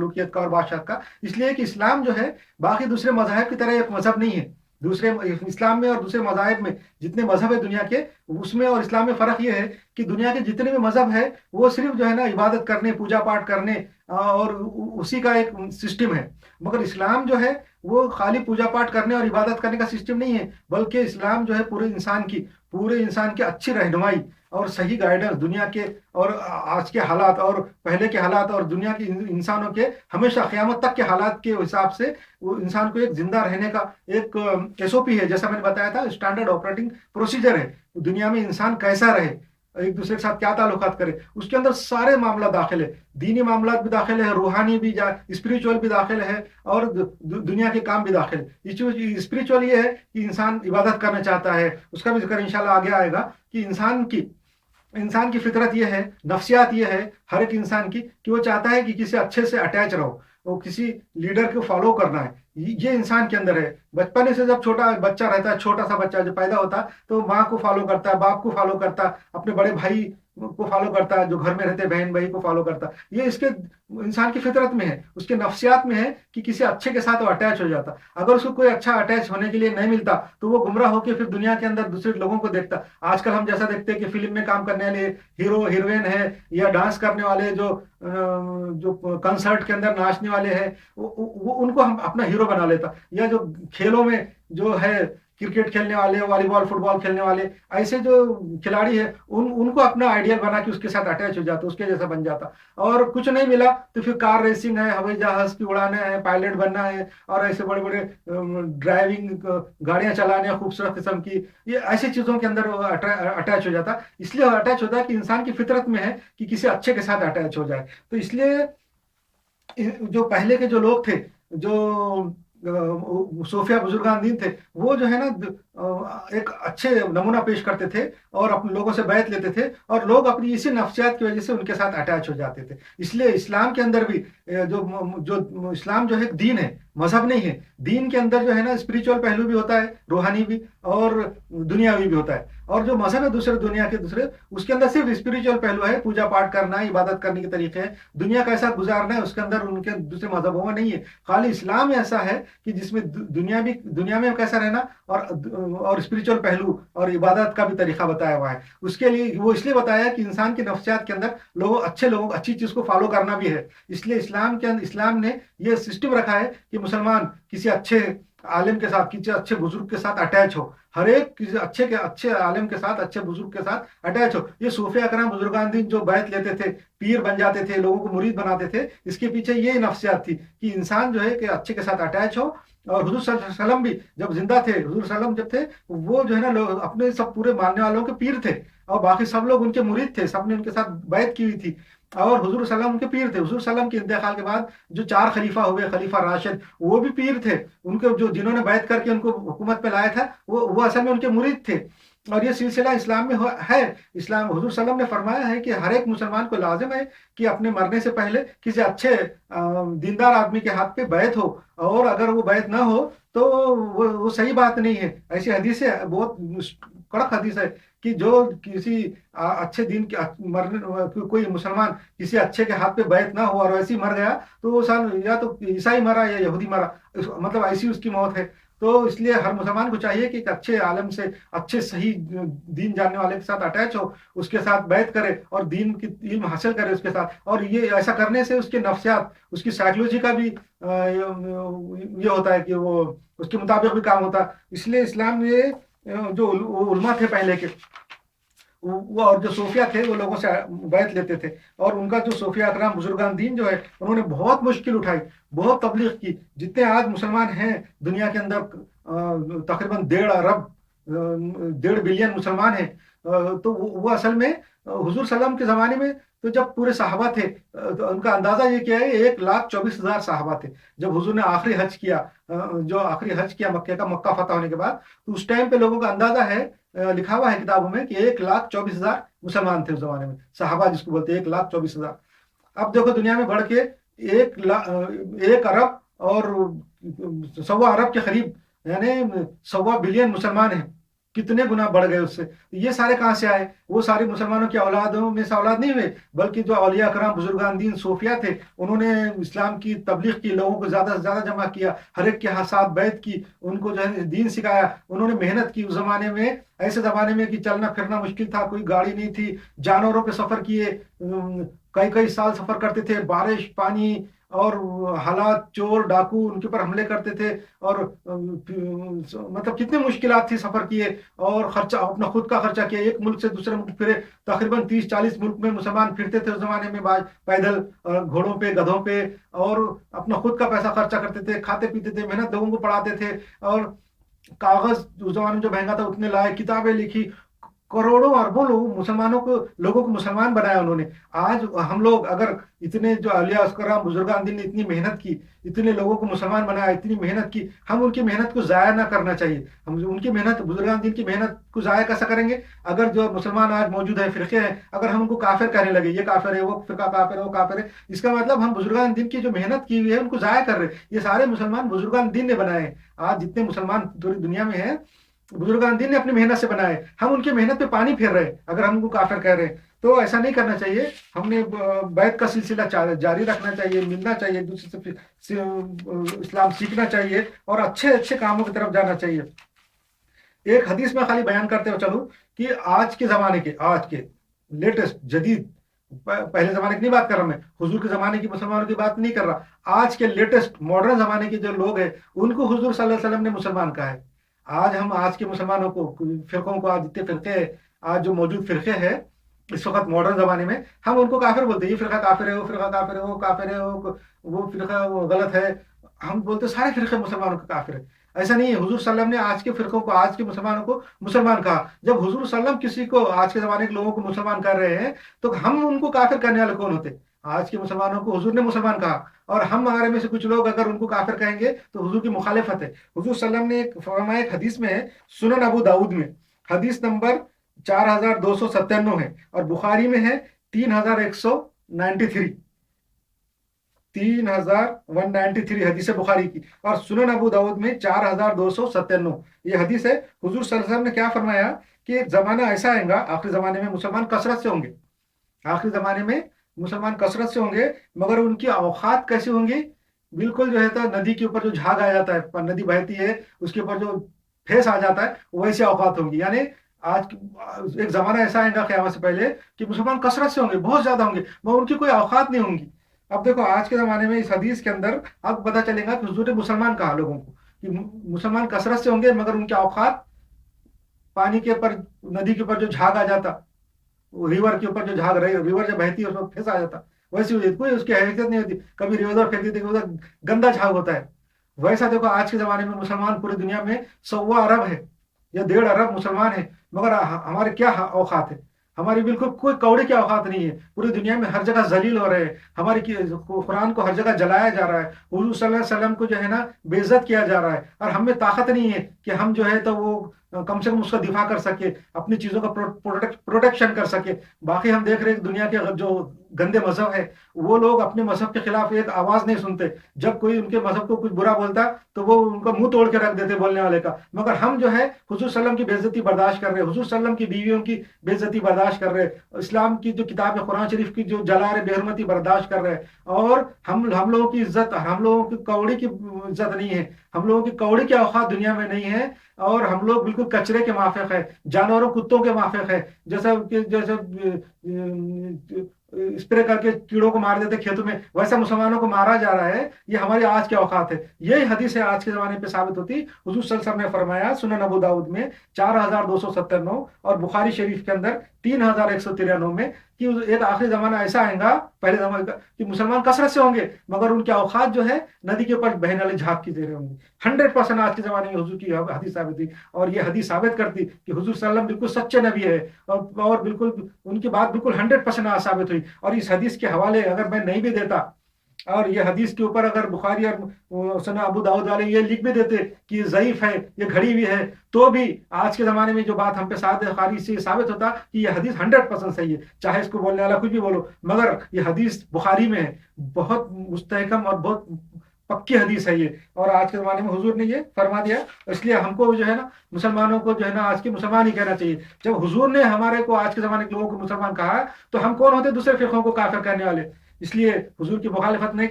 मखलूकियत का और बादशाह का। इसलिए कि इस्लाम जो है बाकी दूसरे मज़ाहिब की तरह एक मज़हब नहीं है। दूसरे इस्लाम में और दूसरे मज़ाहिब में जितने मज़हब है दुनिया के, उसमें और इस्लाम में फ़र्क ये है कि दुनिया के जितने भी मज़हब है वो सिर्फ़ जो है ना इबादत करने, पूजा-पाठ करने और उसी का एक सिस्टम है। मगर इस्लाम जो है वो खाली पूजा-पाठ करने और इबादत करने का सिस्टम नहीं है, बल्कि इस्लाम जो है पूरे इंसान की अच्छी रहनुमाई और सही गाइडेंस दुनिया के और आज के हालात और पहले के हालात और दुनिया के इंसानों के हमेशा क़यामत तक के हालात के हिसाब से वो इंसान को एक ज़िंदा रहने का एक एसओपी है, जैसा मैंने बताया था स्टैंडर्ड ऑपरेटिंग प्रोसीजर है। दुनिया में इंसान कैसा रहे, एक दूसरे के साथ क्या ताल्लुकात करे, उसके अंदर सारे मामला दाखिल है। दीनी मामलात भी दाखिल है, रूहानी भी स्पिरिचुअल भी दाखिल है और दुनिया के काम भी दाखिल है। स्पिरिचुअल ये है कि इंसान इबादत करना चाहता है, उसका भी जिक्र इंशाल्लाह आगे आएगा कि इंसान की फितरत ये है, नफ्सियात ये है हर एक इंसान की कि वो चाहता है कि किसी अच्छे से अटैच रहो, वो किसी लीडर को फॉलो करना है। ये इंसान के अंदर है। बचपन से जब छोटा बच्चा रहता है, छोटा सा बच्चा जब पैदा होता है तो माँ को फॉलो करता है, बाप को फॉलो करता है, अपने बड़े भाई को फॉलो करता है, जो घर में रहते बहन भाई को फॉलो करता है। ये इसके इंसान की फितरत में है, उसके नफ्सियात में है कि किसी अच्छे के साथ वो अटैच हो जाता। अगर उसको कोई अच्छा अटैच होने के लिए नहीं मिलता तो वो गुमराह होकर फिर दुनिया के अंदर दूसरे लोगों को देखता। आजकल हम जैसा देखते हैं कि फिल्म में काम करने वाले हीरो हीरोइन है या डांस करने वाले जो कंसर्ट के अंदर नाचने वाले हैं, वो उनको हम अपना हीरो बना लेता। या जो खेलों में जो है क्रिकेट खेलने वाले, वॉलीबॉल फुटबॉल खेलने वाले, ऐसे जो खिलाड़ी है उनको अपना आइडियल बना के उसके साथ अटैच हो जाता, उसके जैसा बन जाता। और कुछ नहीं मिला तो फिर कार रेसिंग है, हवाई जहाज की उड़ाने हैं, पायलट बनना है और ऐसे बड़े बड़े ड्राइविंग गाड़ियां चलाने हैं खूबसूरत किस्म की, ये ऐसी चीजों के अंदर अटैच हो जाता। इसलिए अटैच होता है कि इंसान की फितरत में है कि किसी अच्छे के साथ अटैच हो जाए। तो इसलिए जो पहले के जो लोग थे, जो सूफिया बुजुर्गान दीन थे, वो जो है ना एक अच्छे नमूना पेश करते थे और अपने लोगों से बैत लेते थे और लोग अपनी इसी नफ्सियात की वजह से उनके साथ अटैच हो जाते थे। इसलिए इस्लाम के अंदर भी जो जो इस्लाम जो है दीन है, मजहब नहीं है। दीन के अंदर जो है ना स्पिरिचुअल पहलू भी होता है, रूहानी भी और दुनियावी भी होता है। और जो मजहब है दूसरे दुनिया के दूसरे, उसके अंदर सिर्फ स्पिरिचुअल पहलू है, पूजा पाठ करना, इबादत करने के तरीके हैं, दुनिया कैसा गुजारना है उसके अंदर उनके दूसरे मजहबों में नहीं है। खाली इस्लाम ऐसा है कि जिसमें दुनिया में कैसा रहना और स्पिरिचुअल पहलू और इबादत का भी तरीका बताया हुआ है। उसके लिए वो इसलिए बताया कि इंसान की नफ्सियात के अंदर अच्छे लोगों अच्छी चीज को फॉलो करना भी है। इसलिए इस्लाम ने ये सिस्टम रखा है कि मुसलमान किसी अच्छे आलिम के साथ, किसी अच्छे बुजुर्ग के साथ अटैच हो, हर एक किसी अच्छे आलिम के साथ, अच्छे बुजुर्ग के साथ अटैच हो। ये सूफी अकराम बुजुर्गान दीन जो बैत लेते थे, पीर बन जाते थे, लोगों को मुरीद बनाते थे, इसके पीछे ये नफ्सियात थी कि इंसान जो है कि अच्छे के साथ अटैच हो। और हुजूर सल्लल्लाहु अलैहि वसल्लम भी जब जिंदा थे, हुजूर सल्लम जब थे, वो जो है ना लोग अपने सब पूरे मानने वालों के पीर थे और बाकी सब लोग उनके मुरीद थे, सबने उनके साथ बैत की हुई थी और हुजूर सल्लम उनके पीर थे। हुजूर सल्लम के इंतकाल के बाद जो 4 खलीफा हुए, खलीफा राशिद, वो भी पीर थे। उनके जो जिन्होंने बैत करके उनको हुकूमत पे लाया था, वो असल में उनके मुरीद थे। और ये सिलसिला इस्लाम में है। इस्लाम हुजूर सल्लम ने फरमाया है कि हर एक मुसलमान को लाजिम है कि अपने मरने से पहले किसी अच्छे दीनदार आदमी के हाथ पे बैत हो, और अगर वो बैत ना हो तो वो सही बात नहीं है। ऐसी हदीस है, बहुत कड़क हदीस है कि जो किसी अच्छे दिन के मरने कोई मुसलमान किसी अच्छे के हाथ पे बैत ना हो और वैसे ही मर गया तो वो सान या तो ईसाई मरा या यहूदी मरा, मतलब ऐसी उसकी मौत है। तो इसलिए हर मुसलमान को चाहिए कि एक अच्छे आलम से, अच्छे सही दीन जानने वाले के साथ अटैच हो, उसके साथ बैत करे और दीन की इल्म हासिल करे उसके साथ। और ये ऐसा करने से उसके नफ्सियात, उसकी साइकोलॉजी का भी ये होता है कि वो उसके मुताबिक भी काम होता है। इसलिए इस्लाम ने जो उलमा थे पहले के, वो और जो सूफिया थे वो लोगों से बैत लेते थे। और उनका जो सूफिया अकराम बुजुर्गान दीन जो है, उन्होंने बहुत मुश्किल उठाई, बहुत तबलीग की। जितने आज मुसलमान हैं दुनिया के अंदर, तकरीबन 1.5 बिलियन मुसलमान हैं। तो वो असल में हुजूर सल्लम के ज़माने में तो जब पूरे सहाबा थे, तो उनका अंदाज़ा ये क्या है, 1,24,000 सहाबा थे। जब हुजूर ने आखिरी हज किया, जो आखिरी हज किया मक्का फतह होने के बाद, तो उस टाइम पे लोगों का अंदाज़ा है, लिखा हुआ है किताबों में कि 1,24,000 मुसलमान थे उस जमाने में, सहाबा जिसको बोलते हैं 1,24,000। अब देखो दुनिया में बढ़ के 1 अरब और 1.25 अरब के करीब, यानी 1.25 बिलियन मुसलमान हैं। कितने गुना बढ़ गए उससे। ये सारे कहाँ से आए? वो सारे मुसलमानों की औलादों में से औलाद नहीं हुए, बल्कि जो औलिया कराम बुजुर्गान दीन सूफिया थे, उन्होंने इस्लाम की तबलीग की, लोगों को ज्यादा से ज्यादा जमा किया, हर एक के साथ बैत की, उनको जो है दीन सिखाया, उन्होंने मेहनत की। उस जमाने में, ऐसे जमाने में कि चलना फिरना मुश्किल था, कोई गाड़ी नहीं थी, जानवरों पे सफर किए, कई कई साल सफर करते थे, बारिश पानी और हालात, चोर डाकू उनके ऊपर हमले करते थे, और मतलब कितनी मुश्किलात थी, सफर किए और खर्चा, अपना खुद का खर्चा किया, एक मुल्क से दूसरे मुल्क फिरे। तकरीबन 30-40 मुल्क में मुसलमान फिरते थे उस जमाने में, पैदल, घोड़ों पे, गधों पे, और अपना खुद का पैसा खर्चा करते थे, खाते पीते थे, मेहनत लोगों को पढ़ाते थे, और कागज उस जमाने में जो महंगा था उतने लाए, किताबें लिखी, करोड़ों अरबों लोगों को मुसलमान बनाया उन्होंने। आज हम लोग अगर इतने जो अलिया अस्कराम बुजुर्गान दिन ने इतनी मेहनत की, इतने लोगों को मुसलमान बनाया, इतनी मेहनत की, हम उनकी मेहनत को जाया ना करना चाहिए। हम उनकी मेहनत, बुजुर्गान दिन की मेहनत को जाया कैसा करेंगे? अगर जो मुसलमान आज मौजूद है, फिरके हैं, अगर हम उनको काफिर कहने लगे, ये काफिर है, वो फिरका काफिर है, वो काफिर है, इसका मतलब हम बुजुर्गान दिन की जो मेहनत की हुई है उनको जाया कर रहे हैं। ये सारे मुसलमान बुजुर्गान दिन ने बनाए हैं। आज जितने मुसलमान पूरी दुनिया में हैं, बुजुर्गान दिन ने अपनी मेहनत से बनाए, हम उनकी मेहनत पे पानी फेर रहे हैं अगर हम उनको काफिर कह रहे हैं। तो ऐसा नहीं करना चाहिए। हमने बैत का सिलसिला जारी रखना चाहिए, मिलना चाहिए, एक दूसरे से इस्लाम सीखना चाहिए, और अच्छे अच्छे कामों की तरफ जाना चाहिए। एक हदीस में खाली बयान करते हुए चलूं कि आज के जमाने के, आज के लेटेस्ट जदीद, पहले जमाने की नहीं बात कर रहा मैं, हुजूर के जमाने की मुसलमानों की बात नहीं कर रहा, आज के लेटेस्ट मॉडर्न जमाने के जो लोग हैं उनको हुजूर सल्लल्लाहु अलैहि वसल्लम ने मुसलमान कहा है। आज हम आज के मुसलमानों को, फिरकों को, आज जितने फिरके, आज जो मौजूद फिरके हैं इस वक्त मॉडर्न जमाने में, हम उनको काफिर बोलते हैं। ये फिरका काफिर है, वो फिरका काफिर है, वो काफिर है, वो फिरका वो गलत है। हम बोलते सारे फिरके मुसलमानों के काफिर है। ऐसा नहीं है। हुजूर सल्लम ने आज के फिरकों को, आज के मुसलमानों को मुसलमान कहा। जब हुजूर सल्लम किसी को, आज के जमाने के लोगों को मुसलमान कर रहे हैं, तो हम उनको काफिर करने वाले कौन होते? आज के मुसलमानों को हुजूर ने मुसलमान कहा, और हम हमारे में से कुछ लोग अगर उनको काफिर कहेंगे तो हुजूर की मुखालिफत है। हुजूर सल्लम ने एक फरमाया, एक हदीस में है, सुनन अबू दाऊद में, हदीस नंबर 4297 है, और बुखारी में है 3193, 3193 हदीस है बुखारी की, और सुनन अबू दाऊद में 4297 ये हदीस है। हुजूर सल्लल्लाहु अलैहि वसल्लम ने क्या फरमाया कि एक जमाना ऐसा आएगा, आखिरी जमाने में मुसलमान कसरत से होंगे, आखिरी जमाने में मुसलमान कसरत से होंगे, मगर उनकी औकात कैसी होंगी? बिल्कुल जो है तो नदी के ऊपर जो झाग आ जाता है, नदी बहती है उसके ऊपर जो फेस आ जाता है, वैसी औकात होंगी। यानी आज एक जमाना ऐसा आएगा क़यामत से पहले कि मुसलमान कसरत से होंगे, बहुत ज्यादा होंगे, मगर उनकी कोई औकात नहीं होंगी। अब देखो आज के जमाने में इस हदीस के अंदर अब पता चलेगा कि हुजूर ने मुसलमान कहा लोगों को कि मुसलमान कसरत से होंगे, मगर उनकी औकात, पानी के ऊपर, नदी के ऊपर जो झाग आ जाता, रिवर के ऊपर जो झाग रही, रिवर जब बहती है उसमें फेस आ जाता, वैसी होती, कोई उसकी हैसियत नहीं होती। कभी रिवर उधर फेंक देती, उधर गंदा झाग होता है। वैसा देखो आज के जमाने में मुसलमान पूरी दुनिया में 1.25 अरब है या 1.5 अरब मुसलमान है, मगर हमारे क्या औकात है? हमारी बिल्कुल कोई कौड़ी की औकात नहीं है। पूरी दुनिया में हर जगह जलील हो रहे हैं, हमारी कुरान को हर जगह जलाया जा रहा है, हुजूर सल्लल्लाहु अलैहि वसल्लम को जो है ना बेइज्जत किया जा रहा है, और हमें ताकत नहीं है कि हम जो है तो वो कम से कम उसका दिफा कर सके, अपनी चीजों का प्रोटेक्शन कर सके। बाकी हम देख रहे हैं दुनिया के जो गंदे मजहब है, वो लोग अपने मजहब के खिलाफ एक आवाज नहीं सुनते। जब कोई उनके मजहब को कुछ बुरा बोलता तो वो उनका मुंह तोड़ के रख देते बोलने वाले का। मगर हम जो है हुजूर सल्लम की बेइज्जती बर्दाश्त कर रहे हैं, हुजूर सल्लम की बीवियों की बेइज्जती बर्दाश्त कर रहे हैं, इस्लाम की जो किताब है कुरान शरीफ की जो जला रहे, बेहरमती बर्दाश्त कर रहे हैं। और हम लोगों की इज्जत, हम लोगों की कौड़ी की इज्जत नहीं है, हम लोगों की कौड़ी की औकात दुनिया में नहीं है, और हम लोग बिल्कुल कचरे के माफिक है, जानवरों कुत्तों के माफिक है। जैसे स्प्रे करके कीड़ों को मार देते खेतों में, वैसा मुसलमानों को मारा जा रहा है। ये हमारी आज की औकात है। यही हदीस है आज के जमाने पे साबित होती। हुजूर सल्लल्लाहु अलैहि वसल्लम ने फरमाया सुनन अबू दाऊद में 4297 और बुखारी शरीफ के अंदर 3193 में कि एक आखिरी जमाना ऐसा आएगा, पहले जमाने का, कि मुसलमान कसरत से होंगे, मगर उनकी औकात जो है नदी के ऊपर बहने वाले झाग की तरह होंगी। 100% आज के जमाने में हुजूर की हदीस साबित हुई, और ये हदीस साबित करती कि हुजूर सल्लम बिल्कुल सच्चे नबी है, और बिल्कुल उनकी बात बिल्कुल 100% आज साबित हुई। और इस हदीस के हवाले अगर मैं नहीं भी देता, और ये हदीस के ऊपर अगर बुखारी और सुनन अबू दाऊद वाले ये लिख भी देते कि ये ज़ईफ है, ये घड़ी हुई है, तो भी आज के ज़माने में जो बात हम पे बुखारी से साबित होता कि ये हदीस 100% सही है, चाहे इसको बोलने वाला कुछ भी बोलो। मगर ये हदीस बुखारी में है, बहुत मुस्तहकम और बहुत پکی حدیث ہے یہ، اور آج کے زمانے میں حضور نے یہ فرما دیا، اس لیے ہم کو جو ہے نا مسلمانوں کو جو ہے نا آج کے مسلمان ہی کہنا چاہیے۔ جب حضور نے ہمارے کو آج کے زمانے کے لوگوں کو مسلمان کہا تو ہم کون ہوتے دوسرے فرقوں کو کافر کرنے والے؟ اس لیے حضور کی مخالفت نہیں